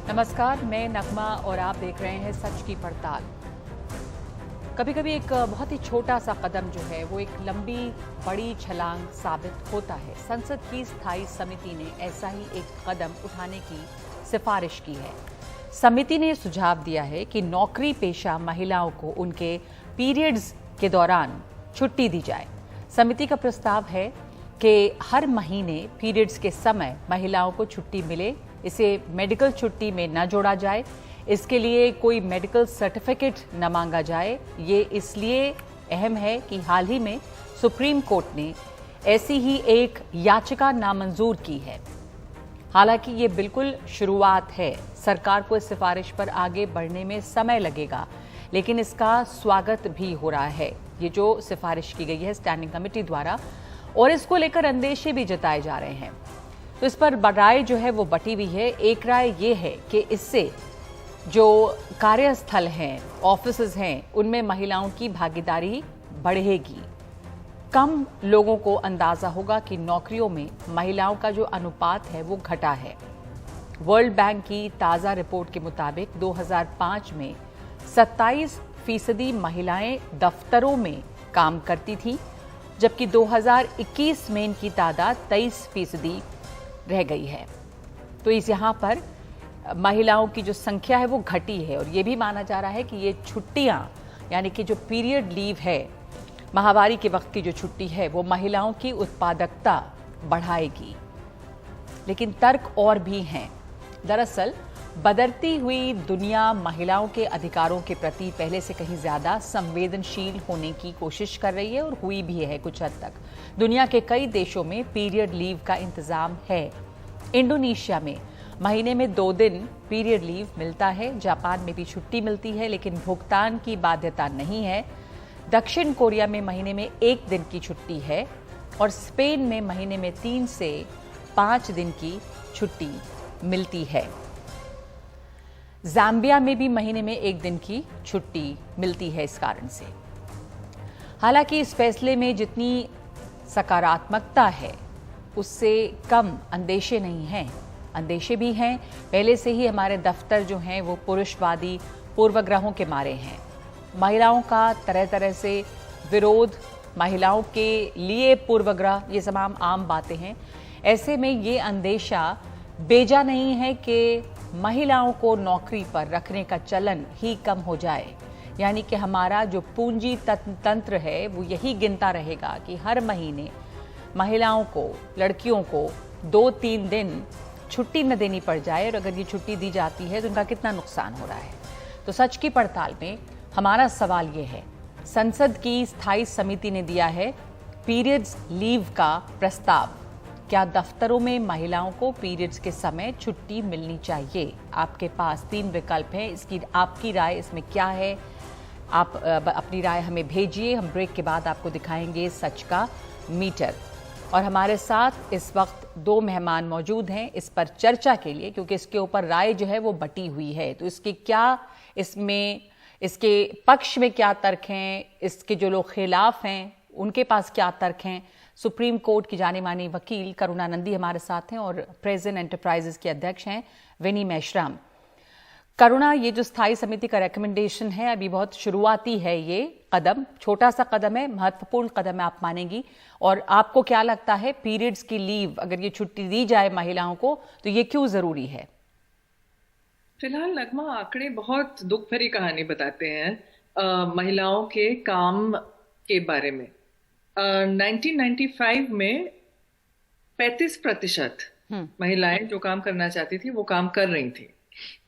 नमस्कार, मैं नगमा और आप देख रहे हैं सच की पड़ताल। कभी कभी एक बहुत ही छोटा सा कदम जो है वो एक लंबी बड़ी छलांग साबित होता है। संसद की स्थायी समिति ने ऐसा ही एक कदम उठाने की सिफारिश की है। समिति ने सुझाव दिया है कि नौकरी पेशा महिलाओं को उनके पीरियड्स के दौरान छुट्टी दी जाए। समिति का प्रस्ताव है कि हर महीने पीरियड्स के समय महिलाओं को छुट्टी मिले। इसे मेडिकल छुट्टी में न जोड़ा जाए। इसके लिए कोई मेडिकल सर्टिफिकेट न मांगा जाए। ये इसलिए अहम है कि हाल ही में सुप्रीम कोर्ट ने ऐसी ही एक याचिका नामंजूर की है। हालांकि ये बिल्कुल शुरुआत है। सरकार को इस सिफारिश पर आगे बढ़ने में समय लगेगा, लेकिन इसका स्वागत भी हो रहा है। ये जो सिफारिश की गई है स्टैंडिंग कमेटी द्वारा, और इसको लेकर अंदेशे भी जताए जा रहे हैं। तो इस पर राय जो है वो बटी हुई है। एक राय ये है कि इससे जो कार्यस्थल हैं, ऑफिसेज हैं, उनमें महिलाओं की भागीदारी बढ़ेगी। कम लोगों को अंदाजा होगा कि नौकरियों में महिलाओं का जो अनुपात है वो घटा है। वर्ल्ड बैंक की ताज़ा रिपोर्ट के मुताबिक 2005 में 27% महिलाएं दफ्तरों में काम करती थीं, जबकि 2021 में इनकी तादाद 23% रह गई है। तो इस यहाँ पर महिलाओं की जो संख्या है वो घटी है। और ये भी माना जा रहा है कि ये छुट्टियां, यानी कि जो पीरियड लीव है, माहवारी के वक्त की जो छुट्टी है, वो महिलाओं की उत्पादकता बढ़ाएगी। लेकिन तर्क और भी हैं। दरअसल बदलती हुई दुनिया महिलाओं के अधिकारों के प्रति पहले से कहीं ज्यादा संवेदनशील होने की कोशिश कर रही है, और हुई भी है कुछ हद तक। दुनिया के कई देशों में पीरियड लीव का इंतजाम है। इंडोनेशिया में महीने में 2 दिन पीरियड लीव मिलता है। जापान में भी छुट्टी मिलती है, लेकिन भुगतान की बाध्यता नहीं है। दक्षिण कोरिया में महीने में 1 दिन की छुट्टी है, और स्पेन में महीने में 3 से 5 दिन की छुट्टी मिलती है। जाम्बिया में भी महीने में 1 दिन की छुट्टी मिलती है इस कारण से। हालांकि इस फैसले में जितनी सकारात्मकता है, उससे कम अंदेशे नहीं हैं। अंदेशे भी हैं। पहले से ही हमारे दफ्तर जो हैं वो पुरुषवादी पूर्वग्रहों के मारे हैं। महिलाओं का तरह तरह से विरोध, महिलाओं के लिए पूर्वग्रह, ये तमाम आम बातें हैं। ऐसे में ये अंदेशा बेजा नहीं है कि महिलाओं को नौकरी पर रखने का चलन ही कम हो जाए। यानी कि हमारा जो पूंजी तंत्र है वो यही गिनता रहेगा कि हर महीने महिलाओं को, लड़कियों को 2-3 दिन छुट्टी न देनी पड़ जाए। और अगर ये छुट्टी दी जाती है तो उनका कितना नुकसान हो रहा है। तो सच की पड़ताल में हमारा सवाल ये है, संसद की स्थायी समिति ने दिया है पीरियड्स लीव का प्रस्ताव। क्या दफ्तरों में महिलाओं को पीरियड्स के समय छुट्टी मिलनी चाहिए? आपके पास 3 विकल्प हैं। इसकी आपकी राय इसमें क्या है? आप अपनी राय हमें भेजिए। हम ब्रेक के बाद आपको दिखाएंगे सच का मीटर। और हमारे साथ इस वक्त 2 मेहमान मौजूद हैं इस पर चर्चा के लिए, क्योंकि इसके ऊपर राय जो है वो बटी हुई है। तो इसके पक्ष में क्या तर्क हैं, इसके जो लोग खिलाफ हैं उनके पास क्या तर्क हैं। सुप्रीम कोर्ट की जानी मानी वकील करुणा नंदी हमारे साथ हैं, और प्रेजेंट एंटरप्राइजेस के अध्यक्ष हैं विनी मेश्राम। करुणा, ये जो स्थायी समिति का रिकमेंडेशन है, अभी बहुत शुरुआती है, ये कदम छोटा सा कदम है, महत्वपूर्ण कदम है, आप मानेंगी। और आपको क्या लगता है, पीरियड्स की लीव, अगर ये छुट्टी दी जाए महिलाओं को, तो ये क्यों जरूरी है? फिलहाल नगमा, आंकड़े बहुत दुख भरी कहानी बताते हैं महिलाओं के काम के बारे में। 1995 में 35% महिलाएं जो काम करना चाहती थी वो काम कर रही थी,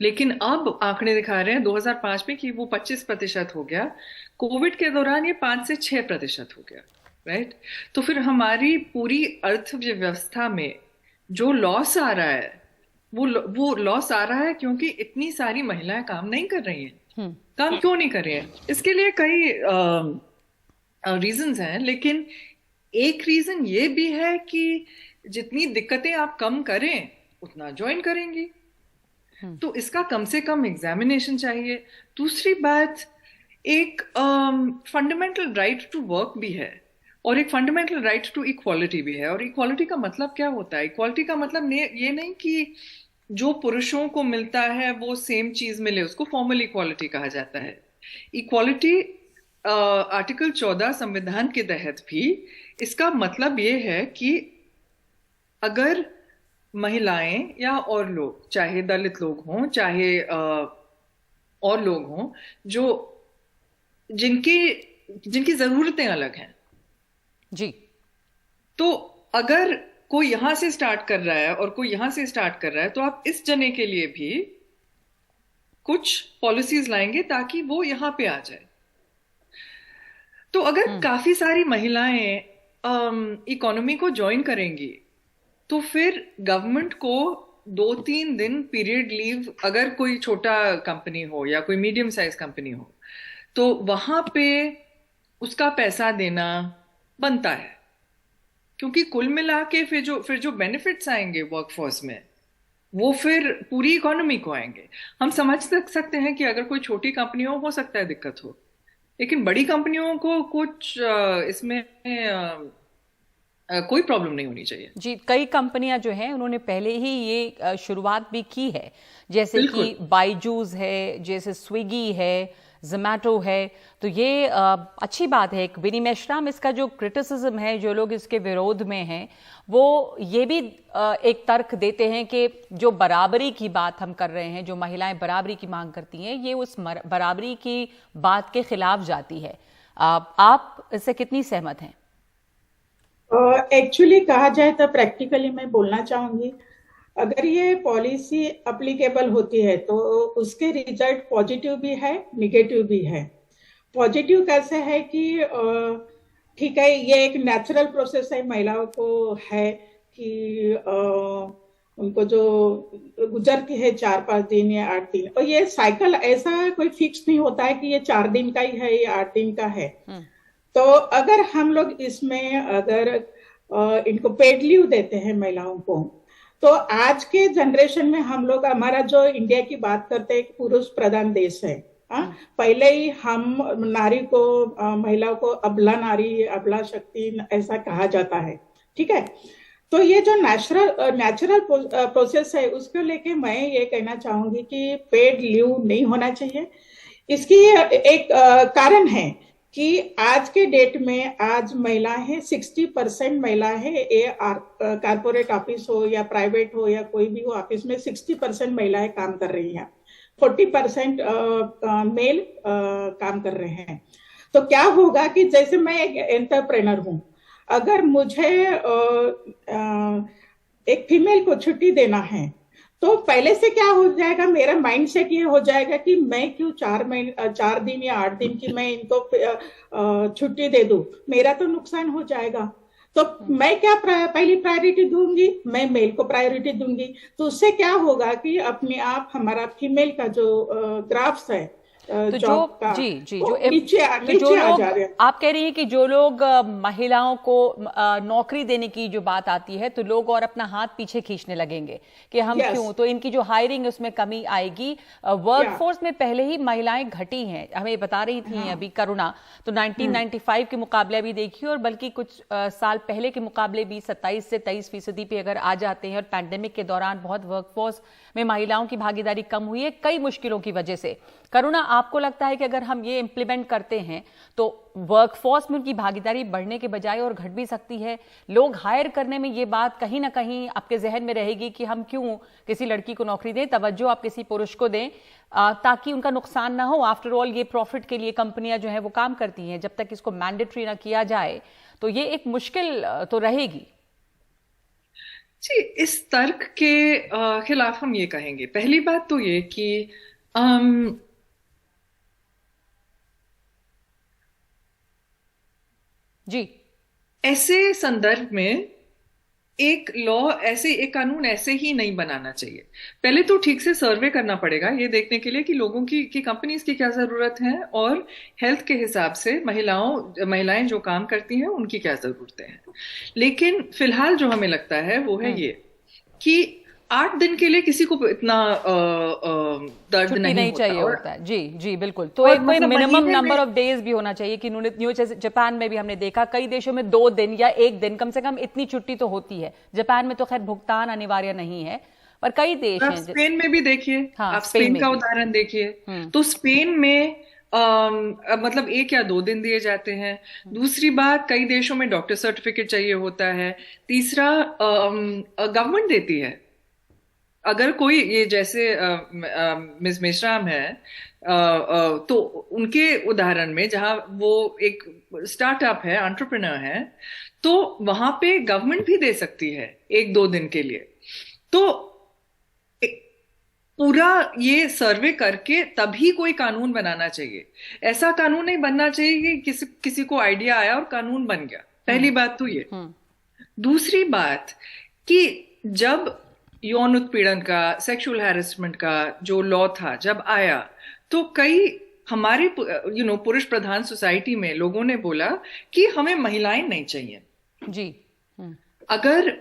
लेकिन अब आंकड़े दिखा रहे हैं 2005 में कि वो 25% हो गया। कोविड के दौरान ये 5 से 6% हो गया, राइट? तो फिर हमारी पूरी अर्थव्यवस्था में जो लॉस आ रहा है, वो लॉस आ रहा है क्योंकि इतनी सारी महिलाएं काम नहीं कर रही हैं। काम क्यों नहीं कर रही हैं? इसके लिए कई रीजंस हैं, लेकिन एक रीजन ये भी है कि जितनी दिक्कतें आप कम करें उतना ज्वाइन करेंगी। तो इसका कम से कम एग्जामिनेशन चाहिए। दूसरी बात, एक फंडामेंटल राइट टू वर्क भी है, और एक फंडामेंटल राइट टू इक्वालिटी भी है। और इक्वालिटी का मतलब क्या होता है? इक्वालिटी का मतलब ये नहीं कि जो पुरुषों को मिलता है वो सेम चीज मिले, उसको फॉर्मल इक्वालिटी कहा जाता है। इक्वालिटी आर्टिकल 14 संविधान के तहत भी इसका मतलब ये है कि अगर महिलाएं या और लोग, चाहे दलित लोग हों, चाहे और लोग हों, जो जिनकी जिनकी जरूरतें अलग हैं, जी, तो अगर कोई यहां से स्टार्ट कर रहा है और कोई यहां से स्टार्ट कर रहा है, तो आप इस जने के लिए भी कुछ पॉलिसीज लाएंगे ताकि वो यहां पे आ जाए। तो अगर काफी सारी महिलाएं इकोनॉमी को ज्वाइन करेंगी, तो फिर गवर्नमेंट को 2-3 दिन पीरियड लीव, अगर कोई छोटा कंपनी हो या कोई मीडियम साइज कंपनी हो, तो वहां पे उसका पैसा देना बनता है। क्योंकि कुल मिला के फिर जो बेनिफिट्स आएंगे वर्कफोर्स में, वो फिर पूरी इकोनॉमी को आएंगे। हम समझ सकते हैं कि अगर कोई छोटी कंपनियों हो सकता है दिक्कत हो, लेकिन बड़ी कंपनियों को कुछ इसमें कोई प्रॉब्लम नहीं होनी चाहिए। जी, कई कंपनियां जो हैं उन्होंने पहले ही ये शुरुआत भी की है, जैसे कि बाइजूस है, जैसे स्विगी है, जोमैटो है। तो ये अच्छी बात है। एक विनी मेश्राम, इसका जो क्रिटिसिज्म है, जो लोग इसके विरोध में हैं, वो ये भी एक तर्क देते हैं कि जो बराबरी की बात हम कर रहे हैं, जो महिलाएं बराबरी की मांग करती हैं, ये उस बराबरी की बात के खिलाफ जाती है। आप इससे कितनी सहमत हैं? एक्चुअली कहा जाए तो प्रैक्टिकली मैं बोलना चाहूंगी, अगर ये पॉलिसी अप्लीकेबल होती है तो उसके रिजल्ट पॉजिटिव भी है, निगेटिव भी है। पॉजिटिव कैसे है कि ठीक है, ये एक नेचुरल प्रोसेस है, महिलाओं को है कि उनको जो गुजरती है 4-5 दिन या 8 दिन, और ये साइकिल ऐसा कोई फिक्स नहीं होता है कि ये 4 दिन का ही है या 8 दिन का है। तो अगर हम लोग इसमें अगर इनको पेड लीव देते हैं महिलाओं को, तो आज के जनरेशन में हम लोग, हमारा जो इंडिया की बात करते हैं, पुरुष प्रधान देश है। पहले ही हम नारी को, महिलाओं को अबला नारी, अबला शक्ति ऐसा कहा जाता है, ठीक है। तो ये जो नेचुरल प्रोसेस है, उसको लेके मैं ये कहना चाहूंगी कि पेड लीव नहीं होना चाहिए। इसकी एक कारण है कि आज के डेट में आज महिलाएं 60% महिलाएं हैं, ये कारपोरेट ऑफिस हो या प्राइवेट हो या कोई भी हो ऑफिस में 60% महिलाएं काम कर रही हैं, 40% मेल काम कर रहे हैं। तो क्या होगा कि जैसे मैं एक एंटरप्रेनर हूं, अगर मुझे एक फीमेल को छुट्टी देना है, तो पहले से क्या हो जाएगा, मेरा माइंड सेट ये हो जाएगा कि मैं क्यों 4 दिन या 8 दिन की मैं इनको छुट्टी दे दूं, मेरा तो नुकसान हो जाएगा। तो मैं क्या पहली प्रायोरिटी दूंगी, मैं मेल को प्रायोरिटी दूंगी। तो उससे क्या होगा कि अपने आप हमारा फीमेल का जो ग्राफ्स है, तो जो नीचे आ जा रहे हैं। आप कह रही हैं कि जो लोग महिलाओं को नौकरी देने की जो बात आती है, तो लोग और अपना हाथ पीछे खींचने लगेंगे कि हम क्यों, तो इनकी जो हायरिंग उसमें कमी आएगी। वर्कफोर्स में पहले ही महिलाएं घटी हैं, हमें बता रही थी अभी करुणा। तो 1995 के मुकाबले अभी देखिए, और बल्कि कुछ साल पहले के मुकाबले भी 27 से 23% पे अगर आ जाते हैं। और पैंडेमिक के दौरान बहुत वर्कफोर्स में महिलाओं की भागीदारी कम हुई है कई मुश्किलों की वजह से। करुणा, आपको लगता है कि अगर हम ये इंप्लीमेंट करते हैं तो वर्कफोर्स में उनकी भागीदारी बढ़ने के बजाय और घट भी सकती है? लोग हायर करने में ये बात कहीं ना कहीं आपके जहन में रहेगी कि हम क्यों किसी लड़की को नौकरी दें, तवज्जो आप किसी पुरुष को दें ताकि उनका नुकसान ना हो। आफ्टर ऑल ये प्रॉफिट के लिए कंपनियां जो है वो काम करती हैं। जब तक इसको मैंडेटरी ना किया जाए तो ये एक मुश्किल तो रहेगी। जी, इस तर्क के खिलाफ हम ये कहेंगे, पहली बात तो ये कि जी, ऐसे संदर्भ में एक कानून ऐसे ही नहीं बनाना चाहिए। पहले तो ठीक से सर्वे करना पड़ेगा ये देखने के लिए कि लोगों की कंपनीज की क्या जरूरत है, और हेल्थ के हिसाब से महिलाएं जो काम करती हैं उनकी क्या जरूरतें हैं। लेकिन फिलहाल जो हमें लगता है वो है ये कि 8 दिन के लिए किसी को इतना दर्द नहीं चाहिए होता है। जी जी, बिल्कुल। तो एक कोई मिनिमम नंबर ऑफ डेज भी होना चाहिए कि न्यू जापान में भी हमने देखा, कई देशों में 2 दिन या 1 दिन कम से कम इतनी छुट्टी तो होती है। जापान में तो खैर भुगतान अनिवार्य नहीं है, पर कई देश आप हैं स्पेन में भी देखिए, हाँ, आप स्पेन स्पेन में का भी। उदाहरण देखिए। तो स्पेन में मतलब 1 या 2 दिन दिए जाते हैं। दूसरी बात, कई देशों में डॉक्टर सर्टिफिकेट चाहिए होता है। तीसरा, गवर्नमेंट देती है। अगर कोई, ये जैसे मिस मेश्राम है, तो उनके उदाहरण में जहां वो एक स्टार्टअप है, एंटरप्रेन्योर है, तो वहां पे गवर्नमेंट भी दे सकती है 1-2 दिन के लिए। तो पूरा ये सर्वे करके तभी कोई कानून बनाना चाहिए। ऐसा कानून नहीं बनना चाहिए कि किसी को आइडिया आया और कानून बन गया। पहली बात तो ये। दूसरी बात कि जब यौन उत्पीड़न का, सेक्सुअल हैरेसमेंट का जो लॉ था जब आया, तो कई हमारे पुरुष प्रधान सोसाइटी में लोगों ने बोला कि हमें महिलाएं नहीं चाहिए जी। अगर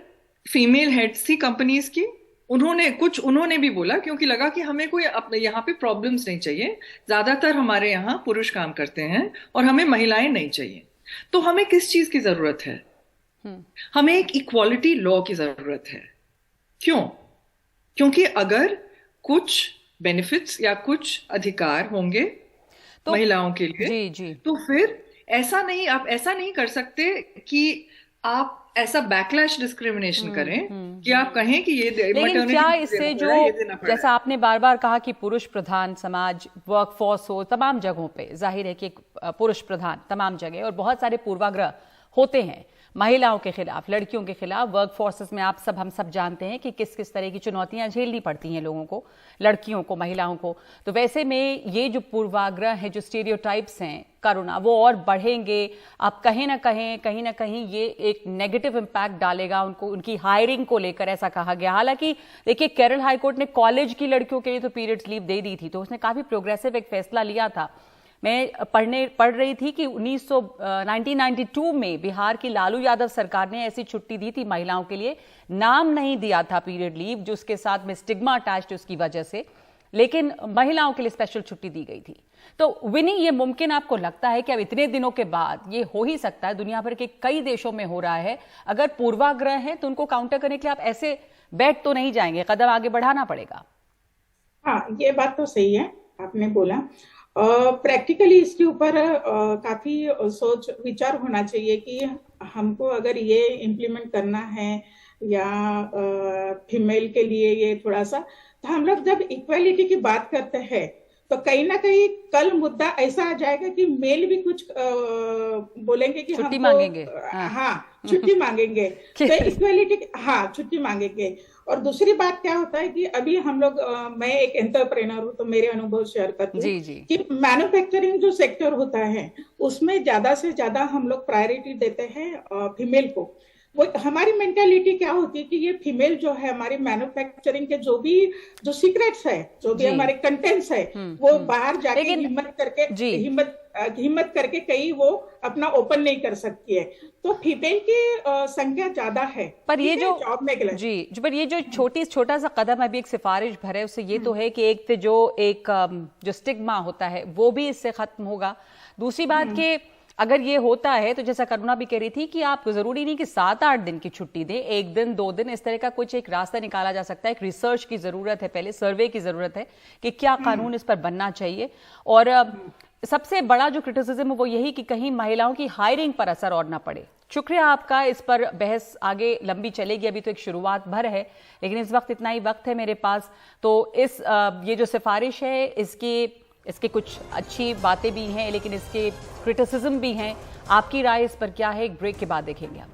फीमेल हेड्स थी कंपनीज की, उन्होंने भी बोला, क्योंकि लगा कि हमें कोई यहाँ पे प्रॉब्लम्स नहीं चाहिए, ज्यादातर हमारे यहाँ पुरुष काम करते हैं और हमें महिलाएं नहीं चाहिए। तो हमें किस चीज की जरूरत है? हमें एक इक्वालिटी लॉ की जरूरत है। क्यों? क्योंकि अगर कुछ बेनिफिट्स या कुछ अधिकार होंगे तो महिलाओं के लिए, जी। तो फिर आप ऐसा नहीं कर सकते कि आप ऐसा बैकलैश डिस्क्रिमिनेशन करें कि आप कहें कि ये लेकिन क्या इससे जो, जैसा आपने बार बार कहा कि पुरुष प्रधान समाज, वर्कफोर्स हो तमाम जगहों पे, जाहिर है कि पुरुष प्रधान तमाम जगह, और बहुत सारे पूर्वाग्रह होते हैं महिलाओं के खिलाफ, लड़कियों के खिलाफ। वर्क फोर्सेस में हम सब जानते हैं कि किस किस तरह की चुनौतियां झेलनी पड़ती हैं लोगों को, लड़कियों को, महिलाओं को। तो वैसे में ये जो पूर्वाग्रह हैं, जो स्टीरियोटाइप्स हैं करुणा, वो और बढ़ेंगे। आप कहीं ना कहीं ये एक नेगेटिव इम्पैक्ट डालेगा उनकी हायरिंग को लेकर, ऐसा कहा गया। हालांकि देखिए, केरल हाईकोर्ट ने कॉलेज की लड़कियों के लिए तो पीरियड्स लीव दे दी थी, तो उसने काफी प्रोग्रेसिव एक फैसला लिया था। मैं पढ़ रही थी कि 1992 में बिहार की लालू यादव सरकार ने ऐसी छुट्टी दी थी महिलाओं के लिए। नाम नहीं दिया था पीरियड लीव, जो उसके साथ में स्टिग्मा अटैच्ड उसकी वजह से, लेकिन महिलाओं के लिए स्पेशल छुट्टी दी गई थी। तो विनी, ये मुमकिन आपको लगता है कि अब इतने दिनों के बाद ये हो ही सकता है? दुनिया भर के कई देशों में हो रहा है। अगर पूर्वाग्रह है तो उनको काउंटर करने के लिए आप ऐसे बैठ तो नहीं जाएंगे, कदम आगे बढ़ाना पड़ेगा। हाँ, ये बात तो सही है, आपने बोला। प्रैक्टिकली इसके ऊपर काफी सोच विचार होना चाहिए कि हमको अगर ये इम्प्लीमेंट करना है या फीमेल के लिए ये थोड़ा सा, तो हम लोग जब इक्वालिटी की बात करते हैं तो कहीं ना कहीं कल मुद्दा ऐसा आ जाएगा कि मेल भी कुछ बोलेंगे कि छुट्टी मांगेंगे। हाँ, छुट्टी मांगेंगे। तो इक्वालिटी, हाँ, छुट्टी मांगेंगे। और दूसरी बात क्या होता है कि अभी हम लोग, मैं एक एंटरप्रेन्योर हूँ तो मेरे अनुभव शेयर करती हूँ कि मैन्युफैक्चरिंग जो सेक्टर होता है उसमें ज्यादा से ज्यादा हम लोग प्रायोरिटी देते हैं फीमेल को। वो हमारी मेंटालिटी क्या होती है कि ये फीमेल जो है हमारी मैन्युफैक्चरिंग के जो सीक्रेट्स है, जो भी हमारे कंटेंट्स है, वो बाहर जाके हिम्मत करके कहीं वो अपना ओपन नहीं कर सकती है। तो फीमेल की संख्या ज्यादा है, पर ये जो जॉब में पर ये जो छोटा सा कदम अभी एक सिफारिश भरे, उससे ये तो है कि एक जो स्टिग्मा होता है वो भी इससे खत्म होगा। दूसरी बात कि अगर ये होता है तो जैसा करुणा भी कह रही थी कि आप जरूरी नहीं कि 7-8 दिन की छुट्टी दें, 1 दिन 2 दिन, इस तरह का कुछ एक रास्ता निकाला जा सकता है। एक रिसर्च की जरूरत है, पहले सर्वे की जरूरत है कि क्या कानून इस पर बनना चाहिए। और सबसे बड़ा जो क्रिटिसिज्म है वो यही कि कहीं महिलाओं की हायरिंग पर असर और ना पड़े। शुक्रिया आपका। इस पर बहस आगे लंबी चलेगी, अभी तो एक शुरुआत भर है, लेकिन इस वक्त इतना ही वक्त है मेरे पास। तो ये जो सिफारिश है इसके कुछ अच्छी बातें भी हैं, लेकिन इसके क्रिटिसिज्म भी हैं। आपकी राय इस पर क्या है, एक ब्रेक के बाद देखेंगे हम।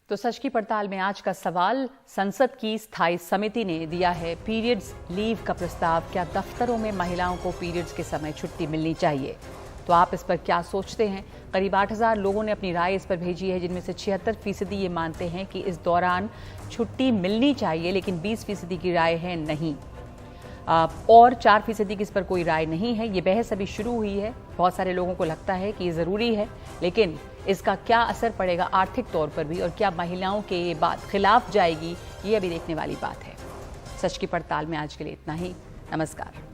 तो सच की पड़ताल में आज का सवाल, संसद की स्थायी समिति ने दिया है पीरियड्स लीव का प्रस्ताव। क्या दफ्तरों में महिलाओं को पीरियड्स के समय छुट्टी मिलनी चाहिए? तो आप इस पर क्या सोचते हैं? करीब 8000 लोगों ने अपनी राय इस पर भेजी है, जिनमें से 76% ये मानते हैं कि इस दौरान छुट्टी मिलनी चाहिए, लेकिन 20% की राय है नहीं, और 4% की इस पर कोई राय नहीं है। ये बहस अभी शुरू हुई है। बहुत सारे लोगों को लगता है कि ये ज़रूरी है, लेकिन इसका क्या असर पड़ेगा आर्थिक तौर पर भी, और क्या महिलाओं के ये बात खिलाफ जाएगी, ये अभी देखने वाली बात है। सच की पड़ताल में आज के लिए इतना ही। नमस्कार।